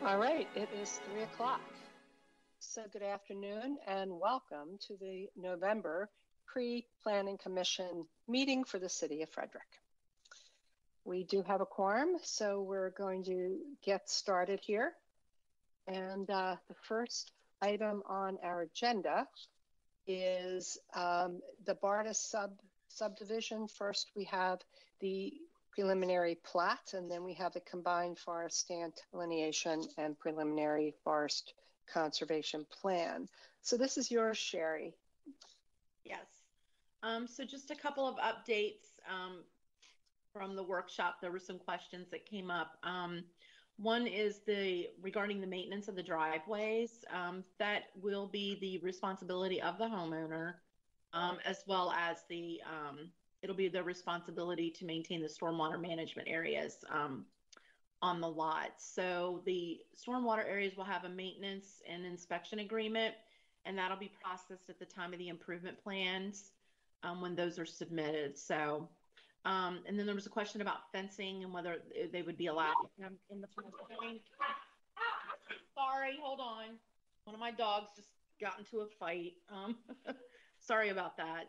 All right, it is 3 o'clock. So good afternoon and welcome to the November Pre-Planning Commission meeting for the City of Frederick. We do have a quorum, so we're going to get started here. And the first item on our agenda is the Barta subdivision. First, we have the preliminary plat, and then we have the combined forest stand delineation and preliminary forest conservation plan. So this is yours, Sherry. Yes. So just a couple of updates from the workshop. There were some questions that came up. One is regarding the maintenance of the driveways. That will be the responsibility of the homeowner, as well as it'll be the responsibility to maintain the stormwater management areas on the lot. So the stormwater areas will have a maintenance and inspection agreement, and that'll be processed at the time of the improvement plans when those are submitted. So, and then there was a question about fencing and whether they would be allowed in the floodplain. Sorry, hold on. One of my dogs just got into a fight. Sorry about that.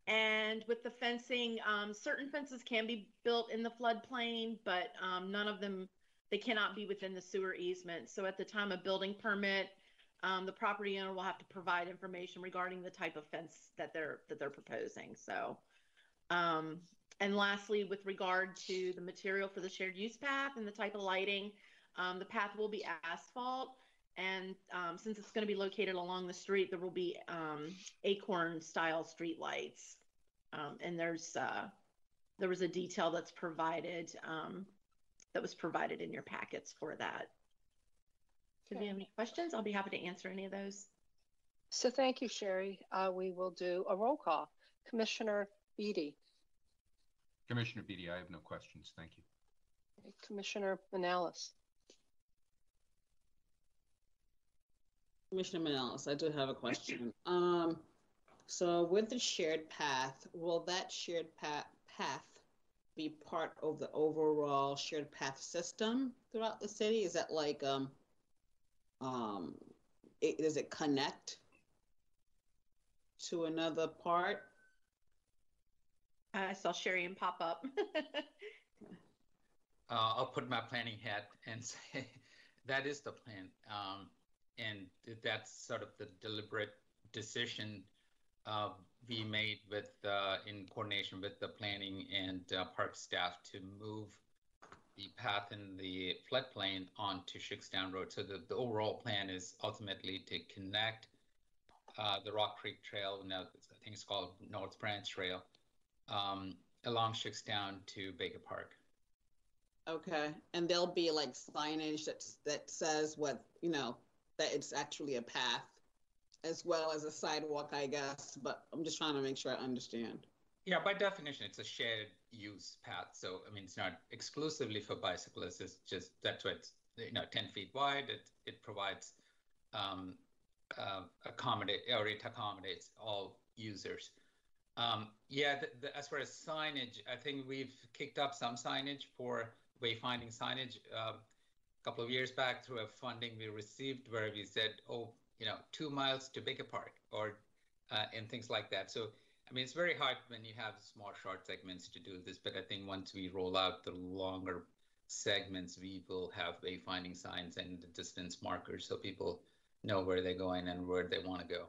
And with the fencing, certain fences can be built in the floodplain, but none of them, they cannot be within the sewer easement. So at the time of building permit, the property owner will have to provide information regarding the type of fence that they're proposing. So, and lastly, with regard to the material for the shared use path and the type of lighting, the path will be asphalt. And since it's going to be located along the street, there will be acorn style street lights. And there was a detail that's provided that was provided in your packets for that. Okay. If you have any questions, I'll be happy to answer any of those. So thank you, Sherry. We will do a roll call. Commissioner Beatty. Commissioner Beatty, I have no questions. Thank you. Commissioner Manalis. Commissioner Manalis, I do have a question. So with the shared path, will that shared path be part of the overall shared path system throughout the city? Is that like, does it connect to another part? I saw Sherry pop up. I'll put my planning hat and say that is the plan. And that's sort of the deliberate decision we made with in coordination with the planning and park staff to move the path in the floodplain onto Shixtown Road. So the overall plan is ultimately to connect the Rock Creek Trail, now I think it's called North Branch Trail, along Shixtown to Baker Park. Okay, and there'll be like signage that says what, that it's actually a path as well as a sidewalk, I guess, but I'm just trying to make sure I understand. Yeah, by definition, it's a shared use path. So, I mean, it's not exclusively for bicyclists. It's just, that's why it's, 10 feet wide. It provides, it accommodates all users. As far as signage, I think we've kicked up some signage for wayfinding signage. Couple of years back through a funding we received where we said, 2 miles to Baker Park or and things like that. So, I mean, it's very hard when you have small short segments to do this, but I think once we roll out the longer segments, we will have wayfinding signs and the distance markers so people know where they're going and where they want to go.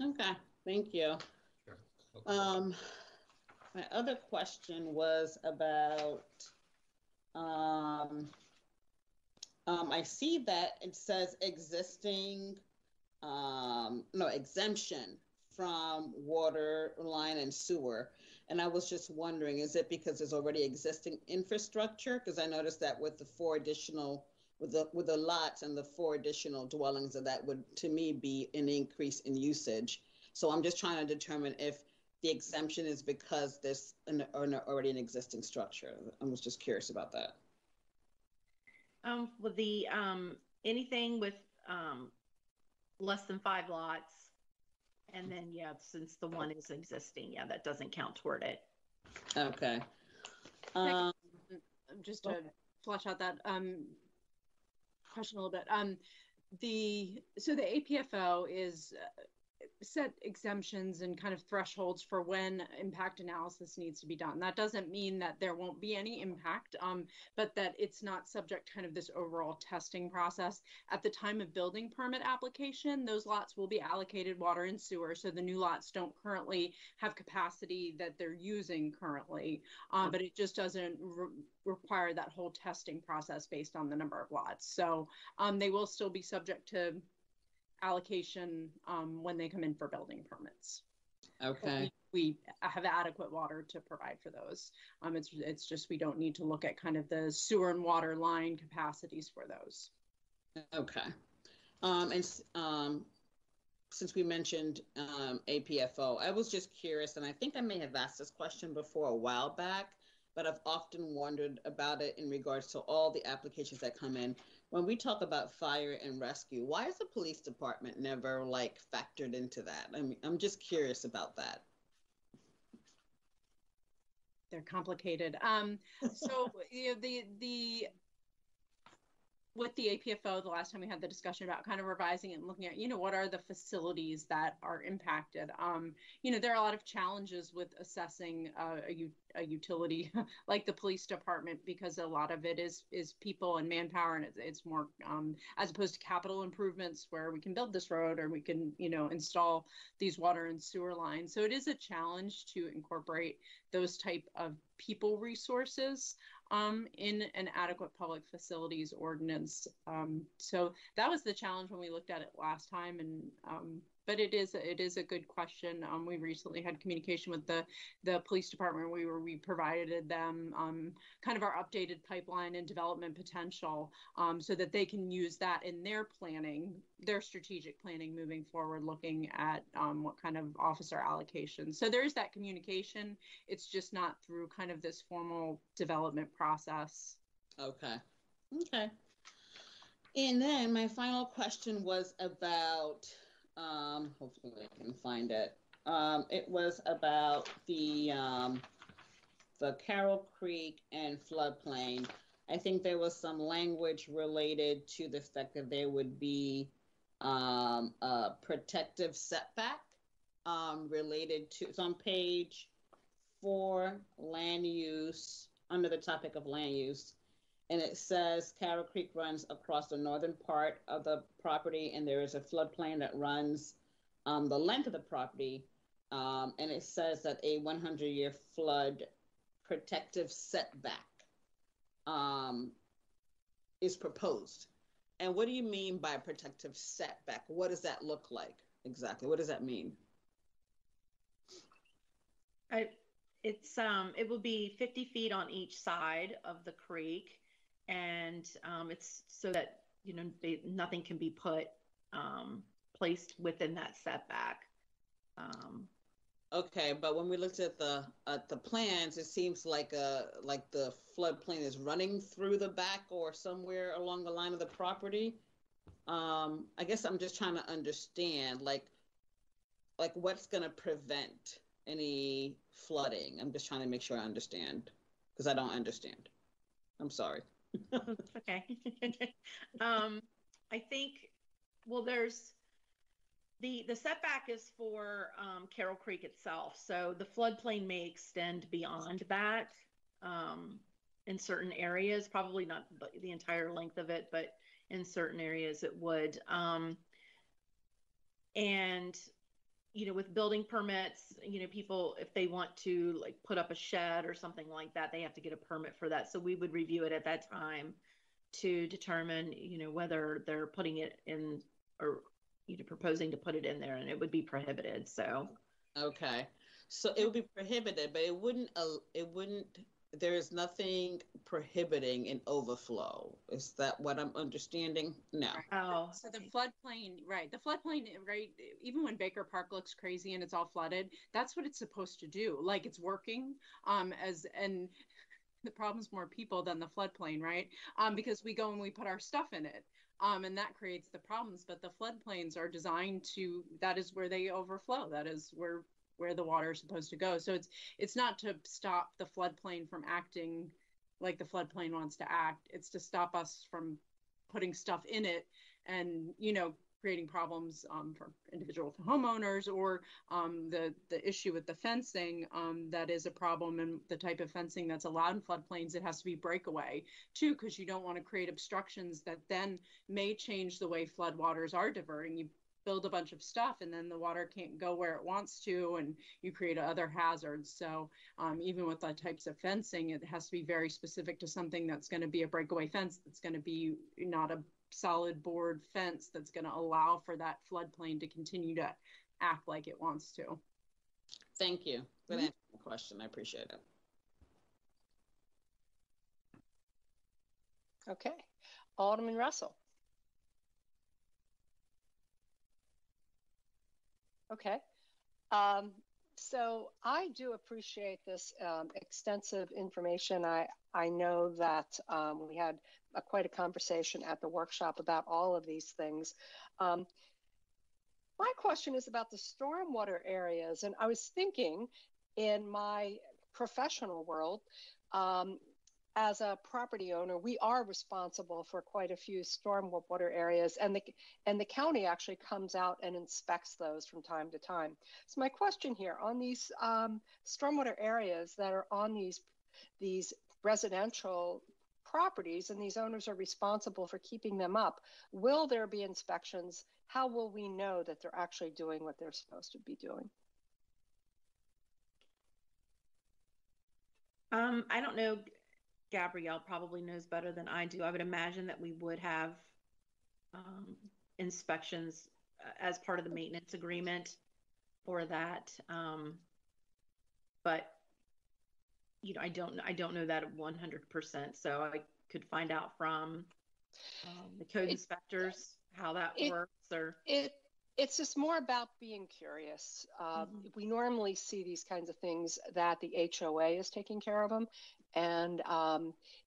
Okay, thank you. Sure. Okay. My other question was about I see that it says exemption from water line and sewer. And I was just wondering, is it because there's already existing infrastructure? Because I noticed that with the with the lots and the 4 additional dwellings, that would, to me, be an increase in usage. So I'm just trying to determine if the exemption is because there's already an existing structure. I was just curious about that. With the anything with less than 5 lots, and then since the one is existing, that doesn't count toward it. Okay. Just to flesh out that question a little bit. The APFO is set exemptions and kind of thresholds for when impact analysis needs to be done. That doesn't mean that there won't be any impact, but that it's not subject to kind of this overall testing process. At the time of building permit application, those lots will be allocated water and sewer, so the new lots don't currently have capacity that they're using currently, but it just doesn't require that whole testing process based on the number of lots. So they will still be subject to allocation when they come in for building permits. Okay. We have adequate water to provide for those. It's just we don't need to look at kind of the sewer and water line capacities for those. Okay. Since we mentioned APFO, I was just curious, and I think I may have asked this question before a while back, but I've often wondered about it in regards to all the applications that come in. When we talk about fire and rescue, why is the police department never like factored into that? I mean, I'm just curious about that. They're complicated. So you know, with the APFO, the last time we had the discussion about kind of revising it and looking at, you know, what are the facilities that are impacted? You know, there are a lot of challenges with assessing a utility like the police department, because a lot of it is people and manpower, and it's more as opposed to capital improvements where we can build this road or we can, you know, install these water and sewer lines. So it is a challenge to incorporate those type of people resources in an adequate public facilities ordinance. So that was the challenge when we looked at it last time, and but it is a good question. We recently had communication with the police department. We provided them kind of our updated pipeline and development potential, so that they can use that in their planning, their strategic planning moving forward, looking at what kind of officer allocation. So there is that communication. It's just not through kind of this formal development process. Okay. Okay. And then my final question was about, hopefully I can find it. It was about the Carroll Creek and floodplain. I think there was some language related to the fact that there would be a protective setback related to, it's on page 4, land use, under the topic of land use. And it says Carroll Creek runs across the northern part of the property, and there is a floodplain that runs the length of the property. And it says that a 100-year flood protective setback is proposed. And what do you mean by protective setback? What does that look like exactly? What does that mean? It will be 50 feet on each side of the creek, and it's so that, you know, nothing can be placed within that setback. Okay, but when we looked at the plans, it seems like the floodplain is running through the back or somewhere along the line of the property. I guess I'm just trying to understand, like what's going to prevent any flooding. I'm just trying to make sure I understand, because I don't understand. I'm sorry. Okay. I think, well, there's the setback is for Carroll Creek itself. So the floodplain may extend beyond that in certain areas, probably not the entire length of it, but in certain areas it would. And you know, with building permits, you know, people, if they want to like put up a shed or something like that, they have to get a permit for that. So we would review it at that time to determine, you know, whether they're putting it in or, you know, proposing to put it in there, and it would be prohibited. So. Okay. So it would be prohibited, but it wouldn't, there is nothing prohibiting an overflow. Is that what I'm understanding? No. Oh. So the floodplain, right? The floodplain, right? Even when Baker Park looks crazy and it's all flooded, that's what it's supposed to do. Like, it's working. And the problem's more people than the floodplain, right? Because we go and we put our stuff in it. And that creates the problems. But the floodplains are designed to, that is where they overflow. That is where the water is supposed to go. So it's not to stop the floodplain from acting like the floodplain wants to act. It's to stop us from putting stuff in it and, creating problems for individual homeowners, or the issue with the fencing that is a problem, and the type of fencing that's allowed in floodplains, it has to be breakaway too, because you don't want to create obstructions that then may change the way floodwaters are diverting. You build a bunch of stuff and then the water can't go where it wants to, and you create other hazards. So even with the types of fencing, it has to be very specific to something that's going to be a breakaway fence, that's going to be not a solid board fence, that's going to allow for that floodplain to continue to act like it wants to. Thank you for answering the question. I appreciate it. Okay. Alderman Russell. Okay. So I do appreciate this extensive information. I know that we had quite a conversation at the workshop about all of these things. My question is about the stormwater areas. And I was thinking, in my professional world, as a property owner, we are responsible for quite a few stormwater areas, and the county actually comes out and inspects those from time to time. So my question here, on these stormwater areas that are on these residential properties, and these owners are responsible for keeping them up, will there be inspections? How will we know that they're actually doing what they're supposed to be doing? I don't know. Gabrielle probably knows better than I do. I would imagine that we would have inspections as part of the maintenance agreement for that. But I don't know that 100%. So I could find out from the code inspectors how that works. Or it's just more about being curious. We normally see these kinds of things that the HOA is taking care of them, and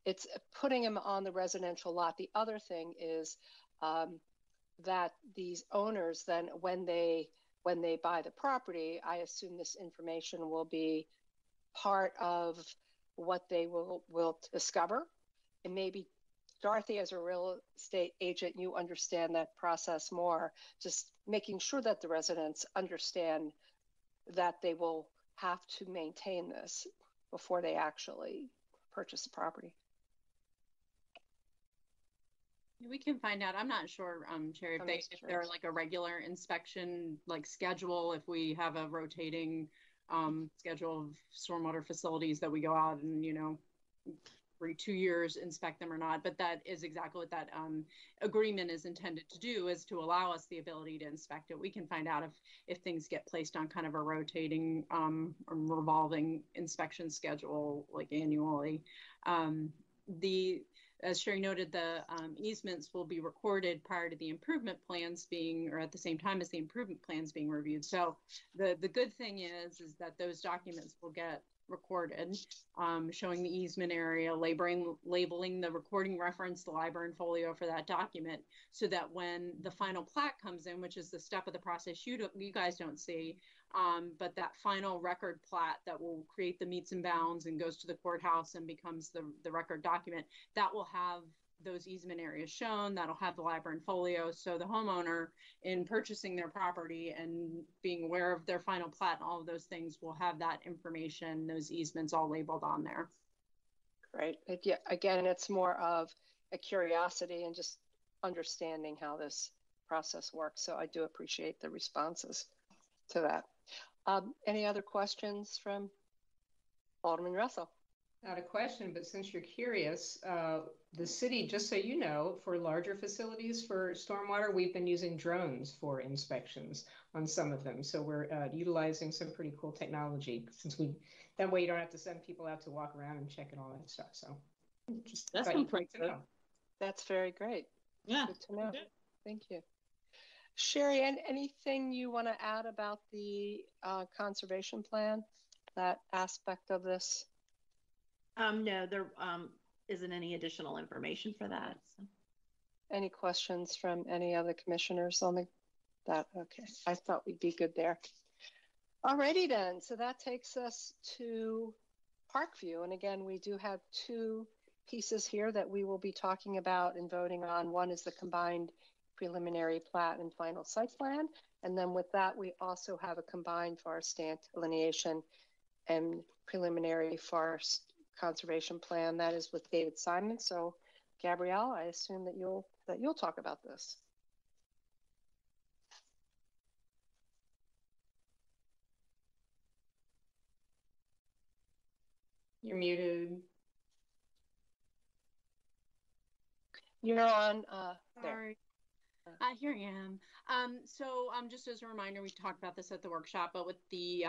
it's putting them on the residential lot. The other thing is that these owners then, when they buy the property, I assume this information will be part of what they will discover. And maybe Dorothy, as a real estate agent, you understand that process more, just making sure that the residents understand that they will have to maintain this before they actually purchase the property. We can find out. I'm not sure, Sherry, if they're like a regular inspection like schedule, if we have a rotating schedule of stormwater facilities that we go out and, every 2 years inspect them or not. But that is exactly what that agreement is intended to do, is to allow us the ability to inspect it. We can find out if things get placed on kind of a rotating or revolving inspection schedule, like annually. As Sherry noted, the easements will be recorded prior to the improvement plans being, or at the same time as the improvement plans being reviewed. So the good thing is that those documents will get recorded, showing the easement area, labeling the recording reference, the library and folio for that document, so that when the final plat comes in, which is the step of the process you guys don't see, but that final record plat that will create the meets and bounds and goes to the courthouse and becomes the record document, that will have those easement areas shown, that'll have the library and folio. So the homeowner, in purchasing their property and being aware of their final plat and all of those things, will have that information, those easements all labeled on there. Great. Yeah, again, it's more of a curiosity and just understanding how this process works. So I do appreciate the responses to that. Any other questions from Alderman Russell? Not a question, but since you're curious, the city, just so you know, for larger facilities for stormwater, we've been using drones for inspections on some of them. So we're utilizing some pretty cool technology, since that way you don't have to send people out to walk around and check and all that stuff. So just that's impressive. That's very great. Yeah. Good to know. Thank you. Sherry, anything you want to add about the conservation plan, that aspect of this? No, there isn't any additional information for that. So. Any questions from any other commissioners on that? Okay, I thought we'd be good there. Alrighty then, so that takes us to Parkview. And again, we do have 2 pieces here that we will be talking about and voting on. One is the combined preliminary plat and final site plan. And then with that, we also have a combined forest stand delineation and preliminary forest conservation plan. That is with David Simon. So Gabrielle, I assume that you'll talk about this. You're muted. You're on there. Sorry. Here I am. Just as a reminder, we talked about this at the workshop, but with the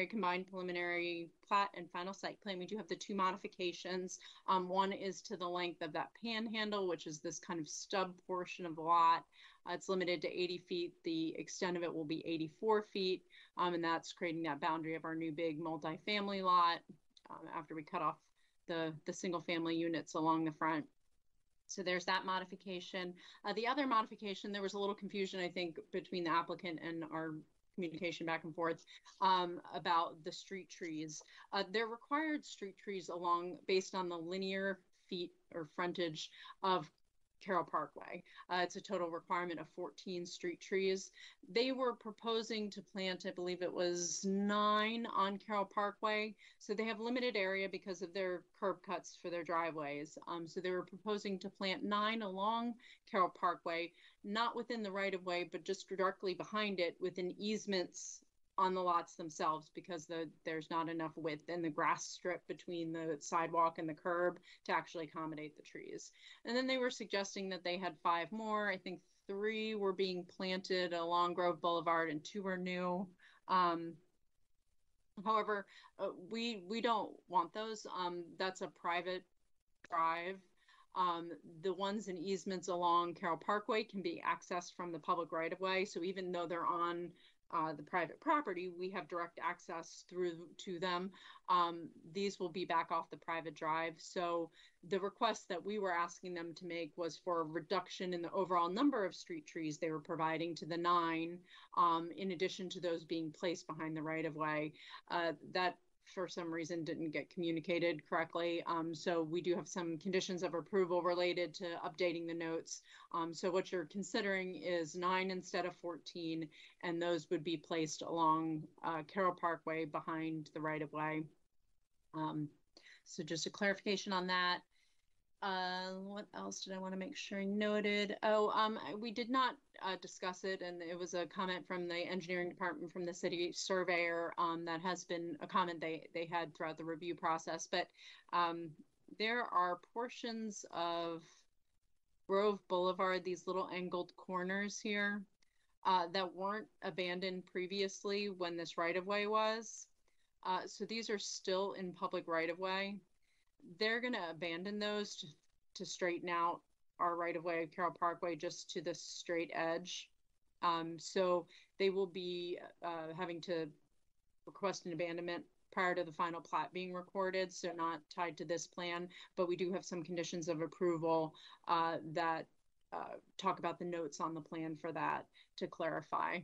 combined preliminary plat and final site plan, we do have the two modifications. One is to the length of that panhandle, which is this kind of stub portion of the lot. It's limited to 80 feet. The extent of it will be 84 feet, and that's creating that boundary of our new big multifamily lot after we cut off the single family units along the front. So there's that modification. The other modification, there was a little confusion, I think, between the applicant and our communication back and forth about the street trees. They're required street trees based on the linear feet or frontage of Carroll Parkway. It's a total requirement of 14 street trees. They were proposing to plant, I believe it was 9 on Carroll Parkway. So they have limited area because of their curb cuts for their driveways. So they were proposing to plant 9 along Carroll Parkway, not within the right of way, but just directly behind it within easements on the lots themselves, because there's not enough width in the grass strip between the sidewalk and the curb to actually accommodate the trees. And then they were suggesting that they had 5 more. I think 3 were being planted along Grove Boulevard and 2 are new. However, we don't want those. That's a private drive. The ones in easements along Carroll Parkway can be accessed from the public right of way. So even though they're on the private property, we have direct access through to them. These will be back off the private drive. So the request that we were asking them to make was for a reduction in the overall number of street trees they were providing to the 9, in addition to those being placed behind the right of way. That for some reason didn't get communicated correctly. So we do have some conditions of approval related to updating the notes. So what you're considering is 9 instead of 14, and those would be placed along Carroll Parkway behind the right of way. So just a clarification on that. What else did I want to make sure I noted? We did not discuss it, and it was a comment from the engineering department from the city surveyor that has been a comment they had throughout the review process. But there are portions of Grove Boulevard, these little angled corners here, that weren't abandoned previously when this right-of-way was. So these are still in public right-of-way. They're going to abandon those to straighten out our right-of-way of Carroll Parkway just to the straight edge. So they will be having to request an abandonment prior to the final plat being recorded, so not tied to this plan. But we do have some conditions of approval that talk about the notes on the plan for that to clarify.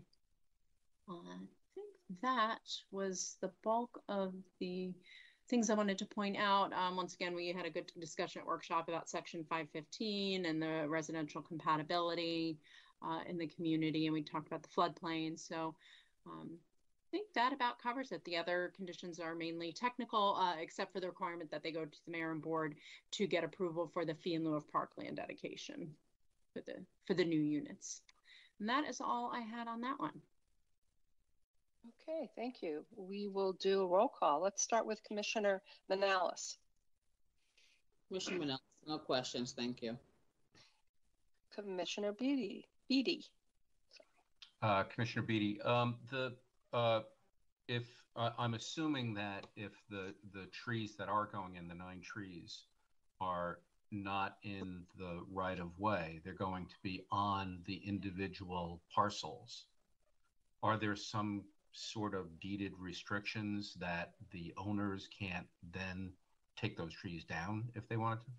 I think that was the bulk of the things I wanted to point out. Once again, we had a good discussion at workshop about section 515 and the residential compatibility in the community, and we talked about the floodplain. So I think that about covers it. The other conditions are mainly technical, except for the requirement that they go to the mayor and board to get approval for the fee in lieu of parkland dedication for the new units. And that is all I had on that one. Okay, thank you. We will do a roll call. Let's start with Commissioner Manalis. Commissioner Manalis, no questions, thank you. Commissioner Beatty. Commissioner Beatty, if I'm assuming that if the trees that are going in, the 9 trees, are not in the right of way, they're going to be on the individual parcels. Are there some sort of deeded restrictions that the owners can't then take those trees down if they wanted to?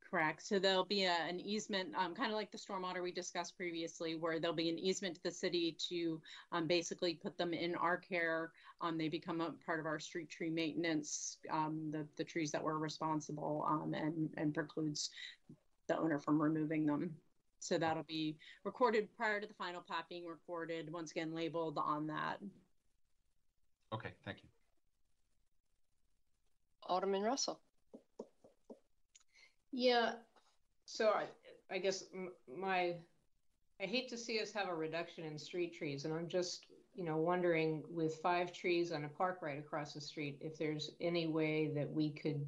Correct. So there'll be an easement, kind of like the stormwater we discussed previously, where there'll be an easement to the city to basically put them in our care. They become a part of our street tree maintenance, the trees that we're responsible, and precludes the owner from removing them. So that'll be recorded prior to the final plat being recorded, once again labeled on that. Okay, thank you. Alderman Russell. Yeah, so I guess I hate to see us have a reduction in street trees, and I'm just, wondering, with 5 trees on a park right across the street, if there's any way that we could,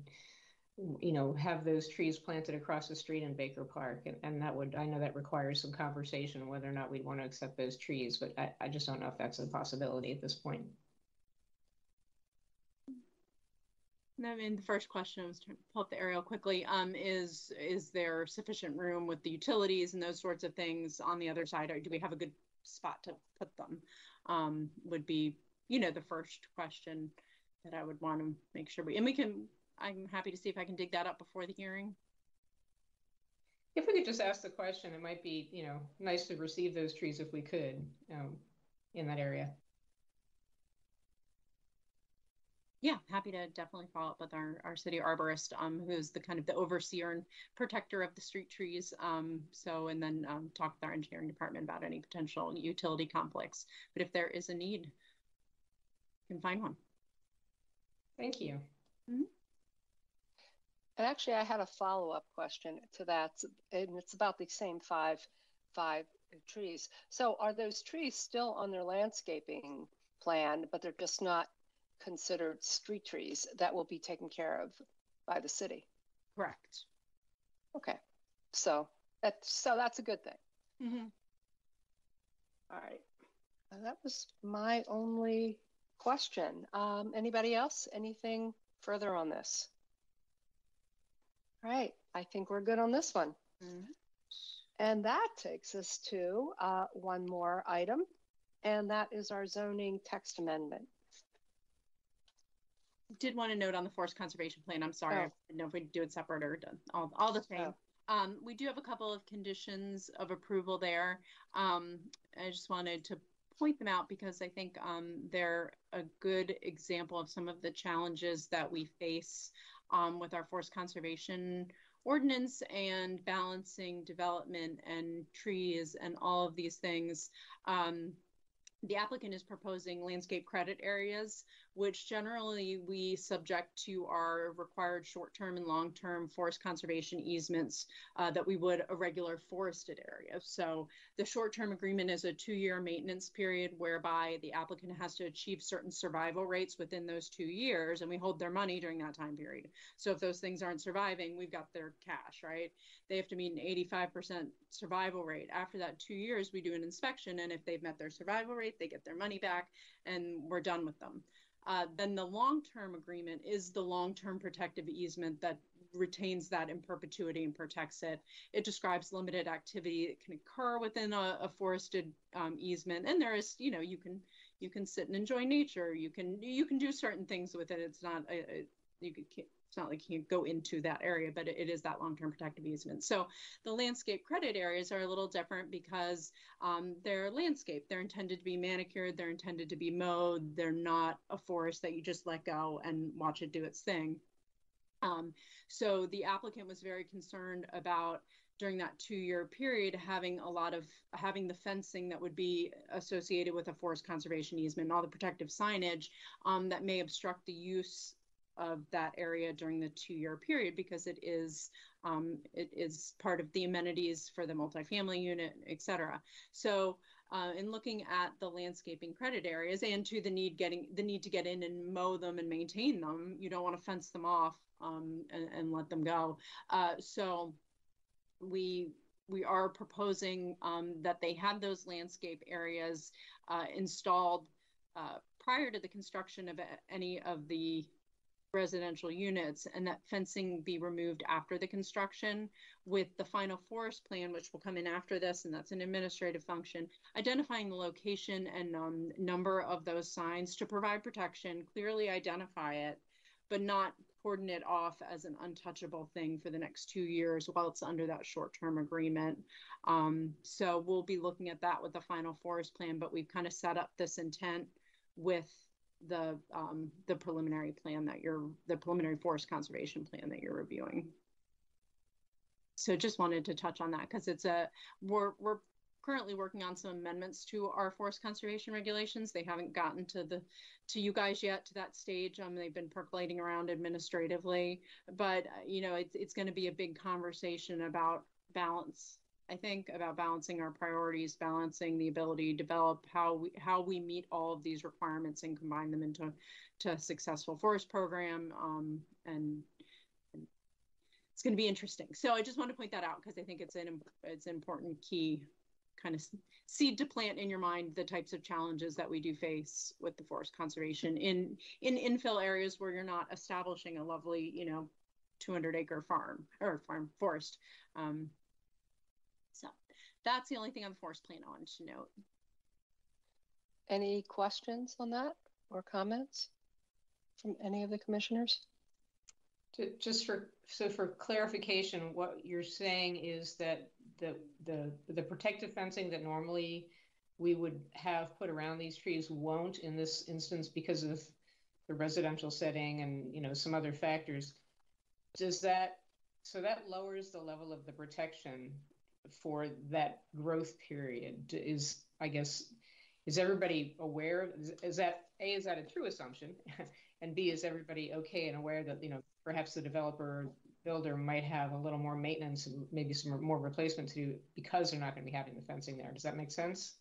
have those trees planted across the street in Baker Park, and that would, I know that requires some conversation whether or not we'd want to accept those trees, but I just don't know if that's a possibility at this point. I mean, the first question, I was trying to pull up the aerial quickly, is there sufficient room with the utilities and those sorts of things on the other side, or do we have a good spot to put them? Would be, the first question that I would want to make sure I'm happy to see if I can dig that up before the hearing. If we could just ask the question, it might be, nice to receive those trees if we could, in that area. Yeah, happy to definitely follow up with our city arborist, who's the kind of the overseer and protector of the street trees. And then talk with our engineering department about any potential utility conflicts. But if there is a need, you can find one. Thank you. Mm-hmm. And actually, I had a follow-up question to that, and it's about the same five trees. So are those trees still on their landscaping plan, but they're just not considered street trees that will be taken care of by the city? Correct. Okay, so that's a good thing. Mm-hmm. All right, that was my only question. Anybody else? Anything further on this? All right, I think we're good on this one. Mm-hmm. And that takes us to one more item, and that is our zoning text amendment. Did want to note on the forest conservation plan, I'm sorry, I didn't know if we'd do it separate or done all the same. We do have a couple of conditions of approval there. I just wanted to point them out because I think they're a good example of some of the challenges that we face with our forest conservation ordinance and balancing development and trees and all of these things. The applicant is proposing landscape credit areas, which generally we subject to our required short-term and long-term forest conservation easements that we would a regular forested area. So the short-term agreement is a 2-year maintenance period whereby the applicant has to achieve certain survival rates within those 2 years, and we hold their money during that time period. So if those things aren't surviving, we've got their cash, right? They have to meet an 85% survival rate. After that 2 years, we do an inspection, and if they've met their survival rate, they get their money back, and we're done with them. Then the long-term agreement is the long-term protective easement that retains that in perpetuity and protects it. It describes limited activity that can occur within a forested easement, and there is, you can sit and enjoy nature. You can do certain things with it. It's not it's not like you can go into that area, but it is that long-term protective easement. So the landscape credit areas are a little different because they're landscape. They're intended to be manicured. They're intended to be mowed. They're not a forest that you just let go and watch it do its thing. So the applicant was very concerned about during that 2-year period having the fencing that would be associated with a forest conservation easement and all the protective signage that may obstruct the use of that area during the 2-year period because it is part of the amenities for the multifamily unit, et cetera. So in looking at the landscaping credit areas and to the need to get in and mow them and maintain them, you don't want to fence them off and let them go. So we are proposing that they have those landscape areas installed prior to the construction of any of the residential units, and that fencing be removed after the construction, with the final forest plan, which will come in after this, and that's an administrative function, identifying the location and number of those signs to provide protection, clearly identify it, but not cordon it off as an untouchable thing for the next 2 years while it's under that short-term agreement. So we'll be looking at that with the final forest plan, but we've kind of set up this intent with the preliminary plan that the preliminary forest conservation plan that you're reviewing. So just wanted to touch on that because we're currently working on some amendments to our forest conservation regulations. They haven't gotten to you guys yet, to that stage. They've been percolating around administratively, but it's going to be a big conversation about balance. I think about balancing our priorities, balancing the ability to develop how we meet all of these requirements and combine them into a successful forest program. And it's going to be interesting. So I just want to point that out because I think it's an important key kind of seed to plant in your mind, the types of challenges that we do face with the forest conservation in infill areas where you're not establishing a lovely 200-acre forest. So that's the only thing on the forest plan I wanted to note. Any questions on that or comments from any of the commissioners? For clarification, what you're saying is that the protective fencing that normally we would have put around these trees won't in this instance because of the residential setting and some other factors. So that lowers the level of the protection for that growth period. Is everybody aware? Is that a true assumption? And B, is everybody okay and aware that perhaps the developer builder might have a little more maintenance and maybe some more replacement to do because they're not going to be having the fencing there? Does that make sense?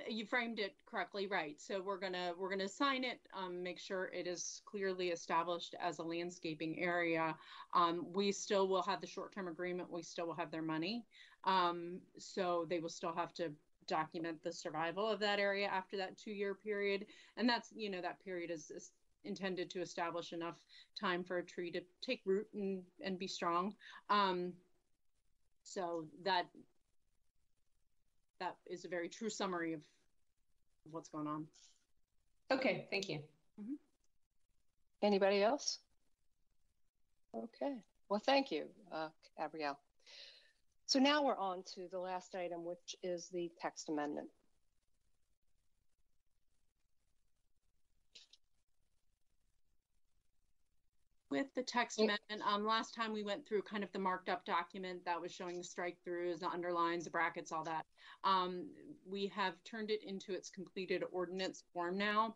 You framed it correctly, right? So we're gonna sign it, make sure it is clearly established as a landscaping area. We still will have the short-term agreement. We still will have their money, so they will still have to document the survival of that area after that 2-year period, and that's that period is intended to establish enough time for a tree to take root and be strong. So that is a very true summary of what's going on. Okay, thank you. Mm-hmm. Anybody else? Okay, well, thank you, Gabrielle. So now we're on to the last item, which is the text amendment. With the text amendment, last time we went through kind of the marked up document that was showing the strike throughs, the underlines, the brackets, all that. We have turned it into its completed ordinance form now,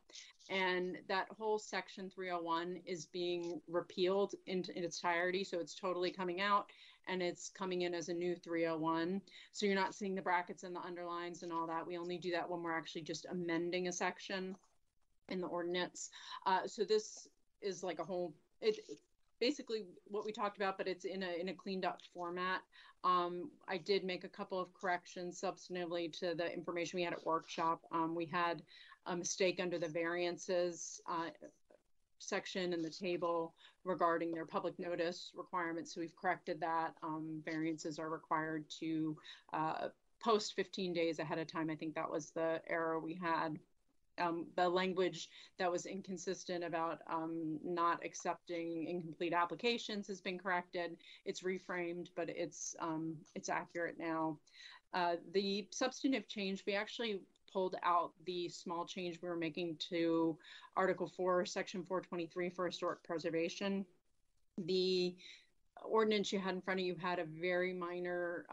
and that whole section 301 is being repealed in its entirety, so it's totally coming out and it's coming in as a new 301. So you're not seeing the brackets and the underlines and all that. We only do that when we're actually just amending a section in the ordinance. So this is like a whole, it basically what we talked about, but it's in a cleaned up format. I did make a couple of corrections substantively to the information we had at workshop. We had a mistake under the variances section in the table regarding their public notice requirements. So we've corrected that. Variances are required to post 15 days ahead of time. I think that was the error we had. The language that was inconsistent about not accepting incomplete applications has been corrected. It's reframed, but it's accurate now. The substantive change, we actually pulled out the small change we were making to Article 4, Section 423 for historic preservation. The ordinance you had in front of you had a very minor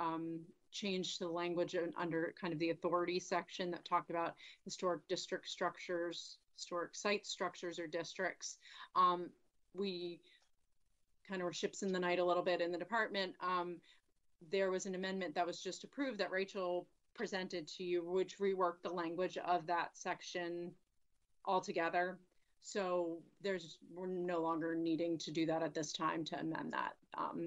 change to the language under kind of the authority section that talked about historic district structures, historic site structures or districts. We kind of were ships in the night a little bit in the department. There was an amendment that was just approved that Rachel presented to you, which reworked the language of that section altogether. So we're no longer needing to do that at this time to amend that.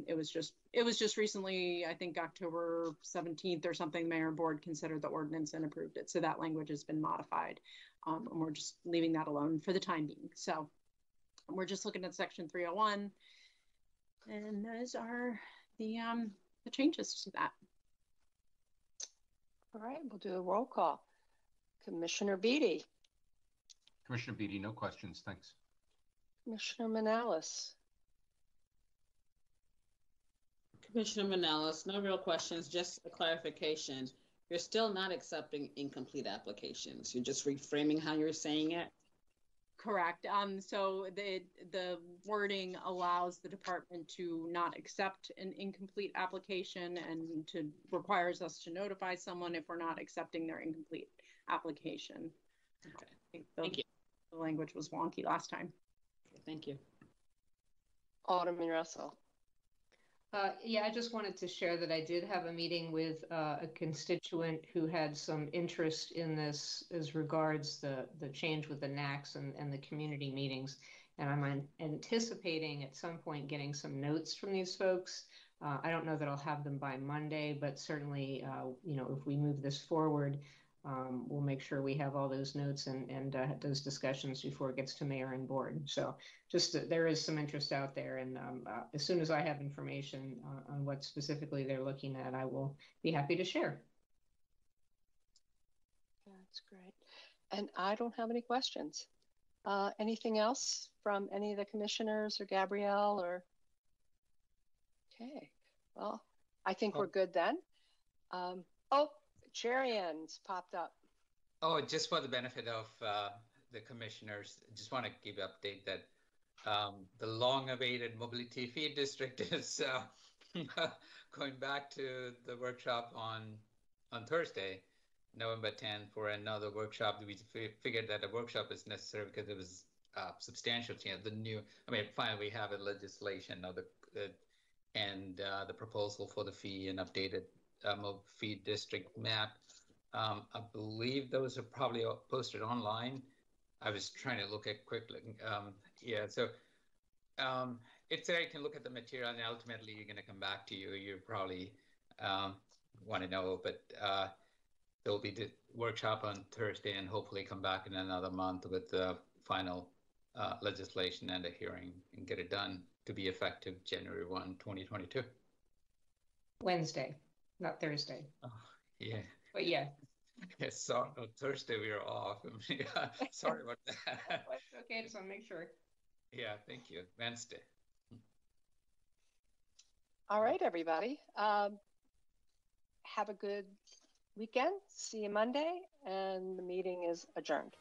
It was just recently, I think October 17th or something, the mayor and board considered the ordinance and approved it. So that language has been modified. And we're just leaving that alone for the time being. So we're just looking at Section 301. And those are the changes to that. All right, we'll do a roll call. Commissioner Beatty. Commissioner Beatty, no questions. Thanks. Commissioner Manalis. Commissioner Manalis, no real questions, just a clarification. You're still not accepting incomplete applications. You're just reframing how you're saying it. Correct. So the wording allows the department to not accept an incomplete application and to requires us to notify someone if we're not accepting their incomplete application. Okay. I think Thank you. the language was wonky last time. Thank you. Alderman Russell. Yeah, I just wanted to share that I did have a meeting with a constituent who had some interest in this as regards the change with the NACs and the community meetings. And I'm anticipating at some point getting some notes from these folks. I don't know that I'll have them by Monday, but certainly, if we move this forward, we'll make sure we have all those notes and those discussions before it gets to mayor and board. So just there is some interest out there. And as soon as I have information on what specifically they're looking at, I will be happy to share. That's great. And I don't have any questions. Anything else from any of the commissioners or Gabrielle or? Okay, well, I think we're good then. Cherian's popped up. Oh, just for the benefit of the commissioners, just want to give an update that the long-awaited mobility feed district is going back to the workshop on Thursday, November 10th, for another workshop. We figured that a workshop is necessary because it was substantial change. Finally, we have a legislation of the proposal for the fee and updated feed district map. I believe those are probably posted online. I was trying to look at quickly. So it's there. You can look at the material, and ultimately you're going to come back to you. You probably want to know, but there'll be the workshop on Thursday, and hopefully come back in another month with the final legislation and a hearing, and get it done to be effective January 1, 2022. Wednesday, not Thursday. Oh, yeah. But yeah. Yes, so Thursday we are off. Sorry about that. That's okay, just want to make sure. Yeah, thank you. Wednesday. All right, everybody. Have a good weekend. See you Monday, and the meeting is adjourned.